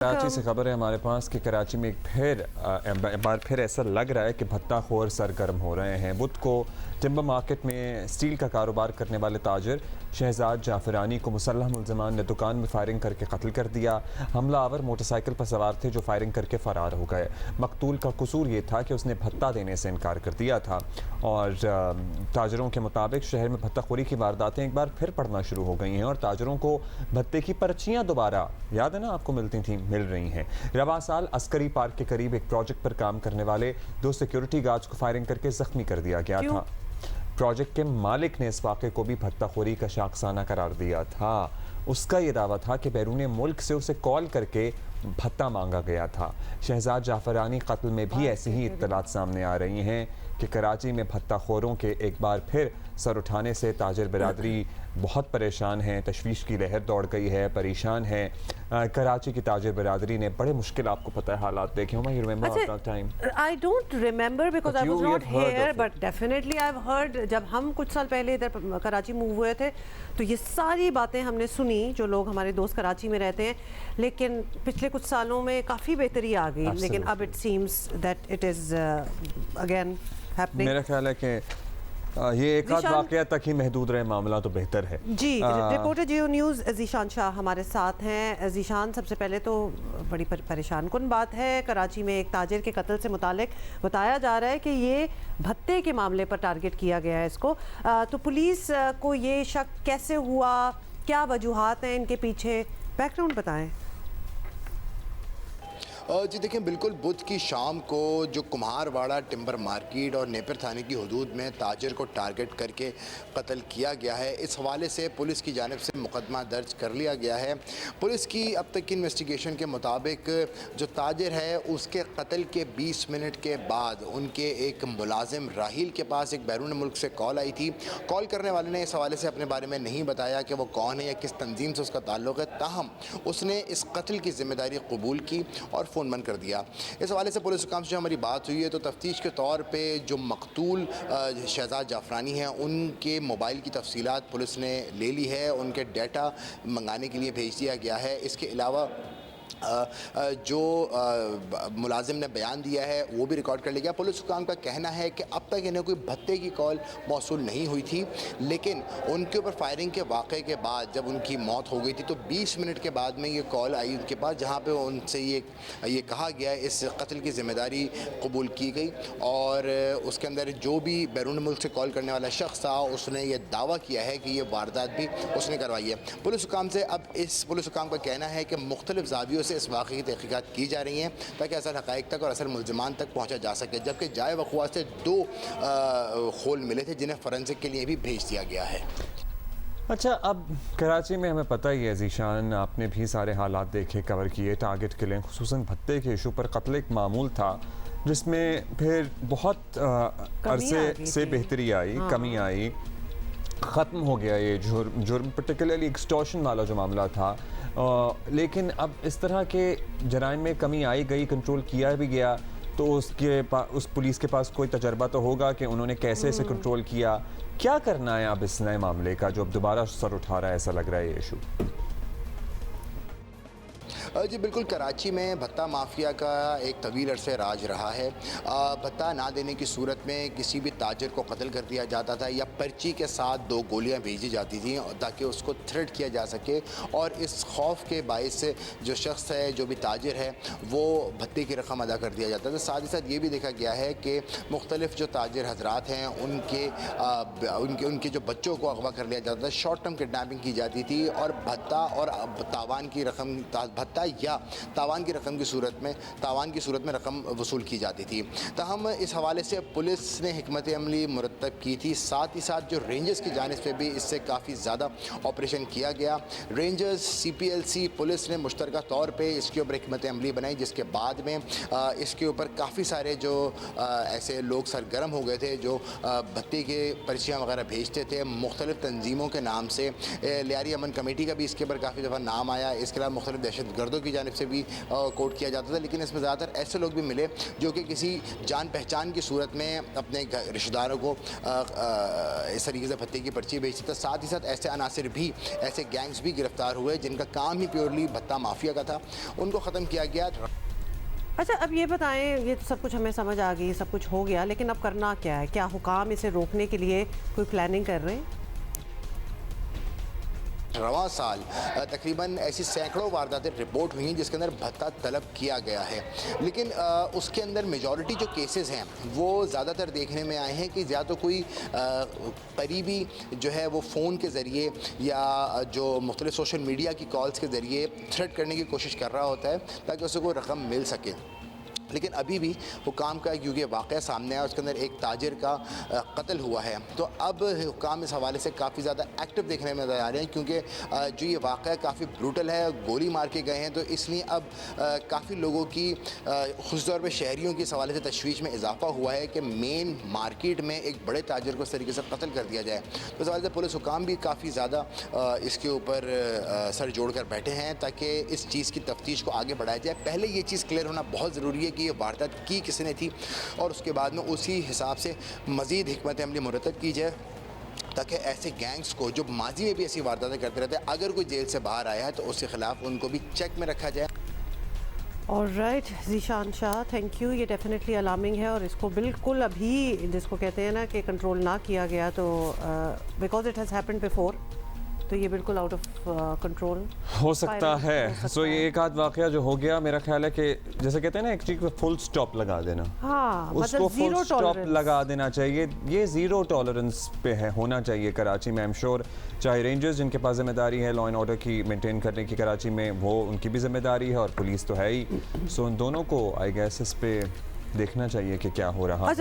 कराची से खबर है हमारे पास कि कराची में एक बार फिर ऐसा लग रहा है कि भत्ताखोर सरगर्म हो रहे हैं। बुध को टिम्बर मार्केट में स्टील का कारोबार करने वाले ताजर शहजाद जाफरानी को मुसल्लह मुल्ज़िमान ने दुकान में फायरिंग करके कत्ल कर दिया। हमलावर मोटरसाइकिल पर सवार थे जो फायरिंग करके फ़रार हो गए। मकतूल का कसूर ये था कि उसने भत्ता देने से इनकार कर दिया था और ताजरों के मुताबिक शहर में भत्ताखोरी की वारदातें एक बार फिर पड़ना शुरू हो गई हैं और ताजरों को भत्ते की पर्चियाँ दोबारा, याद है ना आपको, मिल रही हैं। रवा साल अस्करी पार्क के करीब एक प्रोजेक्ट पर काम करने वाले 2 सिक्योरिटी गार्ड्स को फायरिंग करके जख्मी कर दिया गया था। प्रोजेक्ट के मालिक ने इस वाक़े को भी भत्ताखोरी का शाखसाना करार दिया था। उसका ये दावा था कि बैरून मुल्क से उसे कॉल करके भत्ता मांगा गया था। शहजाद जाफरानी कत्ल में भी ऐसी ही इत्तलात सामने आ रही हैं कि कराची में भत्ताखोरों के एक बार फिर सर उठाने से ताजर बिरादरी बहुत परेशान है। तशवीश की लहर दौड़ गई है, परेशान है। कराची की ताजर बिरादरी ने बड़े मुश्किल, आपको पता है, हालात देखे हो। You remember that time? I don't remember because I was not here, but definitely I've heard। जब हम कुछ साल पहले इधर कराची मूव हुए थे तो ये सारी बातें हमने सुनी, जो लोग हमारे दोस्त कराची में रहते हैं। लेकिन पिछले कुछ सालों में काफ़ी बेहतरी आ गई, लेकिन अब it seems that it is again happening. मेरा ख्याल है कि ये एक आध वाक़या तक ही महदूद रहे मामला तो बेहतर है। जी, रिपोर्टर जियो न्यूज़ ज़ीशान शाह हमारे साथ हैं। ज़ीशान, सबसे पहले तो बड़ी परेशान कुन बात है, कराची में एक ताजिर के कत्ल से मुतालिक बताया जा रहा है कि ये भत्ते के मामले पर टारगेट किया गया है इसको। तो पुलिस को ये शक कैसे हुआ, क्या वजूहात हैं इनके पीछे, बैकग्राउंड बताएं। जी देखिए, बिल्कुल बुध की शाम को जो कुम्हारवाड़ा टिम्बर मार्केट और नेपर थाने की हदूद में ताजिर को टारगेट करके कत्ल किया गया है। इस हवाले से पुलिस की जानिब से मुकदमा दर्ज कर लिया गया है। पुलिस की अब तक की इन्वेस्टिगेशन के मुताबिक जो ताजिर है उसके कत्ल के 20 मिनट के बाद उनके एक मुलाजिम राहिल के पास एक बैरून मुल्क से कॉल आई थी। कॉल करने वाले ने इस हवाले से अपने बारे में नहीं बताया कि वो कौन है या किस तंजीम से उसका ताल्लुक़ है, ताहम उसने इस कत्ल की जिम्मेदारी कबूल की और फ़ोन बंद कर दिया। इस हवाले से पुलिस हुकाम से जो हमारी बात हुई है तो तफ्तीश के तौर पे जो मकतूल शहजाद जाफरानी हैं उनके मोबाइल की तफसीलात पुलिस ने ले ली है, उनके डाटा मंगाने के लिए भेज दिया गया है। इसके अलावा जो मुलाजिम ने बयान दिया है वो भी रिकॉर्ड कर लिया गया। पुलिस हुकाम का कहना है कि अब तक इन्हें कोई भत्ते की कॉल मौसूल नहीं हुई थी, लेकिन उनके ऊपर फायरिंग के वाक़े के बाद जब उनकी मौत हो गई थी तो 20 मिनट के बाद में ये कॉल आई उनके पास, जहाँ पे उनसे ये कहा गया इस कत्ल की ज़िम्मेदारी कबूल की गई और उसके अंदर जो भी बैरून मुल्क से कॉल करने वाला शख्स था उसने ये दावा किया है कि ये वारदात भी उसने करवाई है। पुलिस हुकाम से अब इस पुलिस हुकाम का कहना है कि मुख्तलिफ ज़ावियों इस वाक़े की तहक़ीक़ात की जा रही हैं ताकि असल हक़ाइक़ तक और असल मुल्ज़िमान तक पहुँचा जा सके। जबकि जाए वक़ुआ से 2 खोल मिले थे जिन्हें फ़ोरेंसिक के लिए भी भेज दिया गया है। अच्छा, अब कराची में हमें पता ही है ज़ीशान, आपने भी सारे हालात देखे, कवर किए, टारगेट किले, खुसूसन भत्ते के इशू पर कत्ल एक मामूल था जिसमें फिर बहुत अरसे से बेहतरी आई, कमी आई, ख़त्म हो गया ये जुर्म, पर्टिकुलरली एक्सटॉर्शन वाला जो मामला था। लेकिन अब इस तरह के जराइम में कमी आई गई, कंट्रोल किया भी गया, तो उस पुलिस के पास कोई तजर्बा तो होगा कि उन्होंने कैसे इसे कंट्रोल किया। क्या करना है अब इस नए मामले का जो अब दोबारा सर उठा रहा है, ऐसा लग रहा है ये इशू? जी बिल्कुल, कराची में भत्ता माफिया का एक तवील अरसे राज रहा है। भत्ता ना देने की सूरत में किसी भी ताजिर को कत्ल कर दिया जाता था या पर्ची के साथ 2 गोलियां भेजी जाती थी ताकि उसको थ्रेट किया जा सके, और इस खौफ के बायस से जो शख्स है, जो भी ताजिर है, वो भत्ते की रकम अदा कर दिया जाता था। साथ ही साथ ये भी देखा गया है कि मुख्तलिफ जो ताजिर हजरात हैं उनके जो बच्चों को अगवा कर लिया जाता था, शॉर्ट टर्म किडनैपिंग की जाती थी और भत्ता और तावान की रकम, भत्ता या तावान की सूरत में रकम वसूल की जाती थी। ताहम इस हवाले से पुलिस ने हिकमत अमली मुरतब की थी। साथ ही साथ जो रेंजर्स की जानिब से भी इससे काफ़ी ज़्यादा ऑपरेशन किया गया। रेंजर्स, CPLC, पुलिस ने मुश्तरका तौर पे इसके ऊपर हिकमत अमली बनाई, जिसके बाद में इसके ऊपर काफ़ी सारे जो ऐसे लोग सरगर्म हो गए थे जो भत्ते के पर्चियाँ वगैरह भेजते थे मुख्तलिफ तंजीमों के नाम से। लियारी अमन कमेटी का भी इसके ऊपर काफ़ी दफ़ा नाम आया। इसके अलावा मुख्तलिफ दहशतगर्द मर्दों की जानिब से भी कोट किया जाता था, लेकिन इसमें ज़्यादातर ऐसे लोग भी मिले जो कि किसी जान पहचान की सूरत में अपने रिश्तेदारों को इस तरीके से भत्ते की पर्ची बेचते थे। साथ ही साथ ऐसे अनासिर भी, ऐसे गैंग्स भी गिरफ्तार हुए जिनका काम ही प्योरली भत्ता माफिया का था, उनको ख़त्म किया गया। अच्छा, अब ये बताएं, ये तो सब कुछ हमें समझ आ गई, सब कुछ हो गया, लेकिन अब करना क्या है? क्या हुकाम इसे रोकने के लिए कोई प्लानिंग कर रहे हैं? रवां साल तकरीबन ऐसी सैकड़ों वारदातें रिपोर्ट हुई हैं जिसके अंदर भत्ता तलब किया गया है, लेकिन उसके अंदर मेजॉरिटी जो केसेस हैं वो ज़्यादातर देखने में आए हैं कि या तो कोई करीबी जो है वो फ़ोन के ज़रिए या जो मुख्तलिफ सोशल मीडिया की कॉल्स के ज़रिए थ्रेट करने की कोशिश कर रहा होता है ताकि उसे कोई रकम मिल सके। लेकिन अभी भी हुकाम का क्योंकि वाक़या सामने आया, उसके अंदर एक ताजिर का कत्ल हुआ है, तो अब हुकाम इस हवाले से काफ़ी ज़्यादा एक्टिव देखने में नज़र आ रहे हैं, क्योंकि जो ये वाक़या काफ़ी ब्रूटल है, गोली मार के गए हैं, तो इसलिए अब काफ़ी लोगों की ख़ुश तौर पर शहरियों की इस हवाले से तशवीश में इजाफा हुआ है कि मेन मार्केट में एक बड़े ताजिर को इस तरीके से कत्ल कर दिया जाए। तो इस हवाले से पुलिस हुकाम भी काफ़ी ज़्यादा इसके ऊपर सर जोड़ कर बैठे हैं ताकि इस चीज़ की तफ्तीश को आगे बढ़ाया जाए। पहले ये चीज़ क्लियर होना बहुत ज़रूरी है कि ये वारदात की किसने थी, और उसके बाद में उसी हिसाब से मज़ीद हिकमत अमली मुरतब की जाए ताकि ऐसे गैंग्स को जो माजी में भी ऐसी वारदातें करते रहते हैं, अगर कोई जेल से बाहर आया है तो उसके ख़िलाफ़ उनको भी चेक में रखा जाए। Alright Zeeshan Shah, thank you. ये डेफिनेटली अलार्मिंग है और इसको बिल्कुल अभी जिसको कहते हैं ना कि कंट्रोल ना किया गया तो because it has happened before, तो ये बिल्कुल आउट ऑफ कंट्रोल हो सकता है। सो ये एक आध वाकया जो हो गया, मेरा ख्याल है कि जैसे कहते हैं ना एक चीज़ पे फुल स्टॉप लगा देना, हाँ, उसको मतलब फुल जीरो स्टॉप टॉलरेंस लगा देना चाहिए। ये ज़ीरो टॉलरेंस पे है, होना चाहिए कराची में। आई एम श्योर चाहे रेंजर्स जिनके पास जिम्मेदारी है लॉ एंड ऑर्डर की मेंटेन करने की कराची में, वो उनकी भी जिम्मेदारी है और पुलिस तो है ही। सो उन दोनों को आई गेस इस पे देखना चाहिए कि क्या हो रहा है।